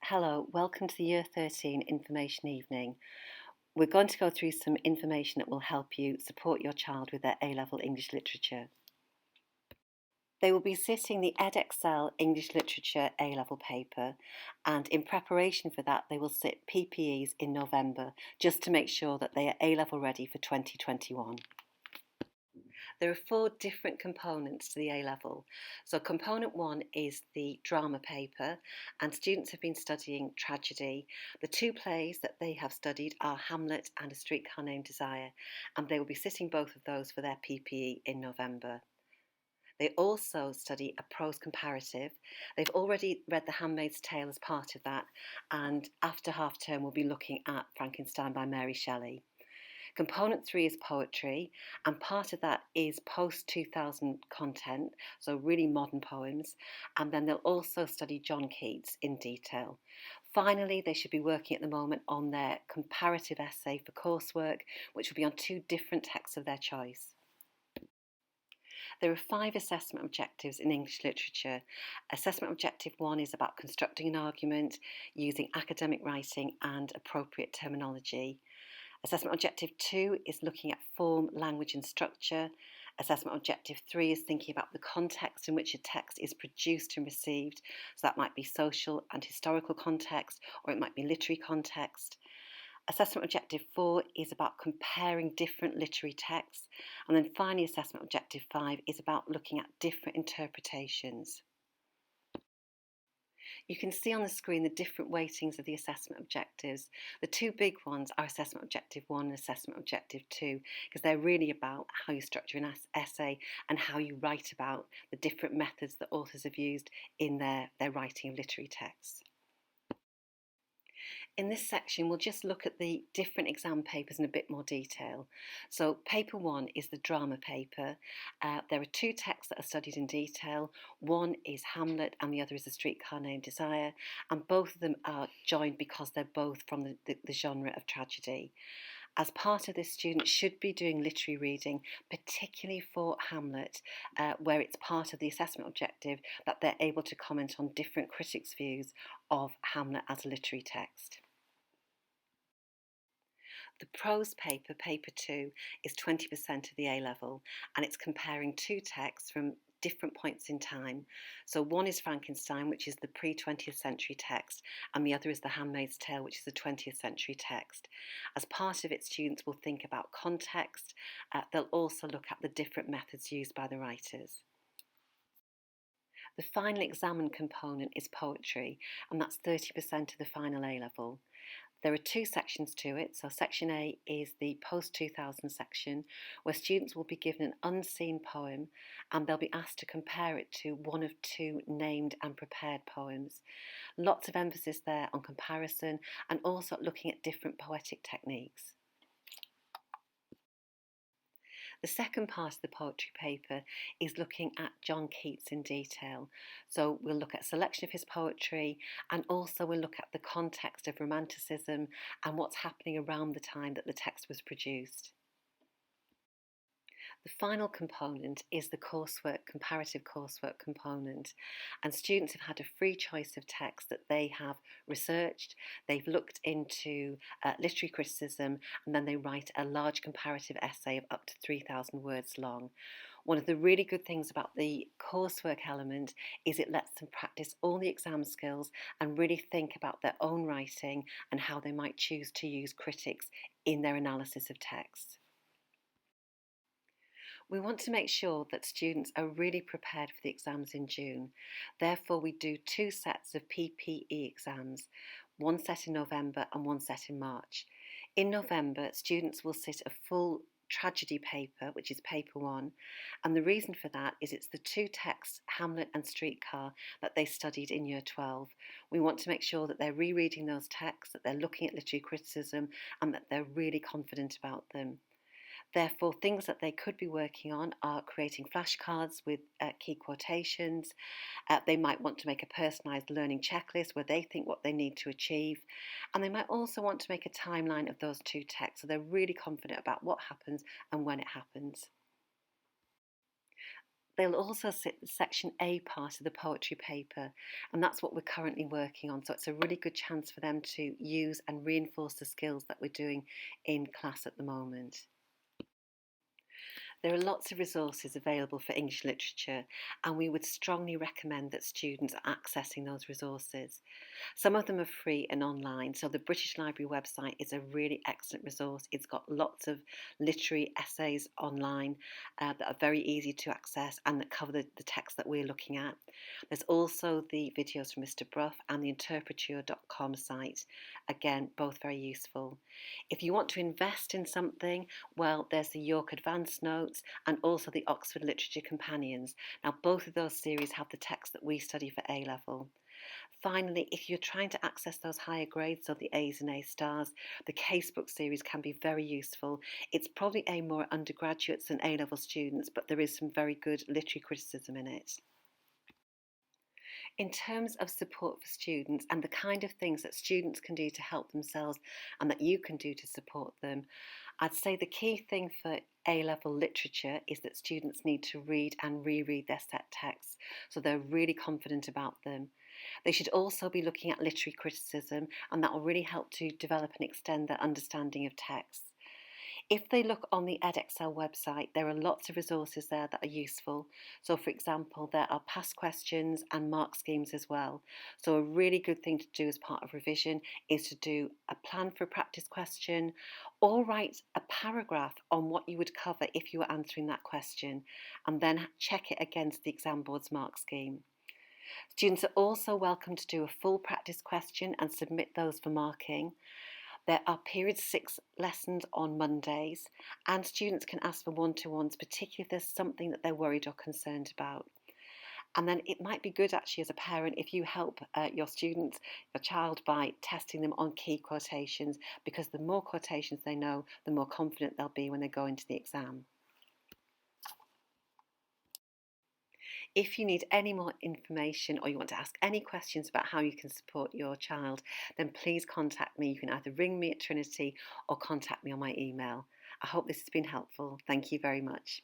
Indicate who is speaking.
Speaker 1: Hello, welcome to the Year 13 Information Evening. We're going to go through some information that will help you support your child with their A-level English literature. They will be sitting the EdXL English Literature A-level paper, and in preparation for that they will sit PPEs in November just to make sure that they are A-level ready for 2021. There are 4 different components to the A-level. So component 1 is the drama paper, and students have been studying tragedy. The 2 plays that they have studied are Hamlet and A Streetcar Named Desire, and they will be sitting both of those for their PPE in November. They also study a prose comparative. They've already read The Handmaid's Tale as part of that, and after half term we'll be looking at Frankenstein by Mary Shelley. Component 3 is poetry, and part of that is post-2000 content, so really modern poems, and then they'll also study John Keats in detail. Finally, they should be working at the moment on their comparative essay for coursework, which will be on 2 different texts of their choice. There are 5 assessment objectives in English literature. Assessment objective 1 is about constructing an argument using academic writing and appropriate terminology. Assessment objective 2 is looking at form, language and structure. Assessment objective 3 is thinking about the context in which a text is produced and received. So that might be social and historical context, or it might be literary context. Assessment objective 4 is about comparing different literary texts. And then finally, assessment objective 5 is about looking at different interpretations. You can see on the screen the different weightings of the assessment objectives. The 2 big ones are assessment objective 1 and assessment objective 2, because they're really about how you structure an essay and how you write about the different methods that authors have used in their writing of literary texts. In this section, we'll just look at the different exam papers in a bit more detail. So paper 1 is the drama paper. There are 2 texts that are studied in detail. One is Hamlet and the other is A Streetcar Named Desire, and both of them are joined because they're both from the genre of tragedy. As part of this, students should be doing literary reading, particularly for Hamlet, where it's part of the assessment objective that they're able to comment on different critics' views of Hamlet as a literary text. The prose paper, paper 2, is 20% of the A-level, and it's comparing 2 texts from different points in time. So one is Frankenstein, which is the pre-20th century text, and the other is The Handmaid's Tale, which is the 20th century text. As part of it, students will think about context. They'll also look at the different methods used by the writers. The final examined component is poetry, and that's 30% of the final A-level. There are 2 sections to it. So section A is the post-2000 section, where students will be given an unseen poem and they'll be asked to compare it to one of 2 named and prepared poems. Lots of emphasis there on comparison and also looking at different poetic techniques. The second part of the poetry paper is looking at John Keats in detail. So we'll look at a selection of his poetry, and also we'll look at the context of Romanticism and what's happening around the time that the text was produced. The final component is the coursework, comparative coursework component, and students have had a free choice of text that they have researched. They've looked into literary criticism, and then they write a large comparative essay of up to 3,000 words long. One of the really good things about the coursework element is it lets them practice all the exam skills and really think about their own writing and how they might choose to use critics in their analysis of texts. We want to make sure that students are really prepared for the exams in June. Therefore, we do 2 sets of PPE exams, one set in November and one set in March. In November, students will sit a full tragedy paper, which is paper 1, and the reason for that is it's the 2 texts, Hamlet and Streetcar, that they studied in year 12. We want to make sure that they're rereading those texts, that they're looking at literary criticism, and that they're really confident about them. Therefore, things that they could be working on are creating flashcards with key quotations. They might want to make a personalised learning checklist where they think what they need to achieve. And they might also want to make a timeline of those 2 texts so they're really confident about what happens and when it happens. They'll also sit the section A part of the poetry paper, and that's what we're currently working on. So it's a really good chance for them to use and reinforce the skills that we're doing in class at the moment. There are lots of resources available for English literature, and we would strongly recommend that students are accessing those resources. Some of them are free and online, so the British Library website is a really excellent resource. It's got lots of literary essays online that are very easy to access and that cover the text that we're looking at. There's also the videos from Mr. Bruff and the interpreture.com site. Again, both very useful. If you want to invest in something, well, there's the York Advanced Notes and also the Oxford Literature Companions. Now, both of those series have the text that we study for A level. Finally, if you're trying to access those higher grades, so the A's and A stars, the casebook series can be very useful. It's probably aimed more at undergraduates than A-level students, but there is some very good literary criticism in it. In terms of support for students and the kind of things that students can do to help themselves and that you can do to support them, I'd say the key thing for A-level literature is that students need to read and reread their set texts so they're really confident about them. They should also be looking at literary criticism, and that will really help to develop and extend their understanding of texts. If they look on the edXL website, there are lots of resources there that are useful. So, for example, there are past questions and mark schemes as well. So, a really good thing to do as part of revision is to do a plan for a practice question or write a paragraph on what you would cover if you were answering that question, and then check it against the exam board's mark scheme. Students are also welcome to do a full practice question and submit those for marking. There are Period 6 lessons on Mondays, and students can ask for one-to-ones, particularly if there's something that they're worried or concerned about. And then it might be good actually as a parent if you help your student, your child, by testing them on key quotations, because the more quotations they know, the more confident they'll be when they go into the exam. If you need any more information or you want to ask any questions about how you can support your child, then please contact me. You can either ring me at Trinity or contact me on my email. I hope this has been helpful. Thank you very much.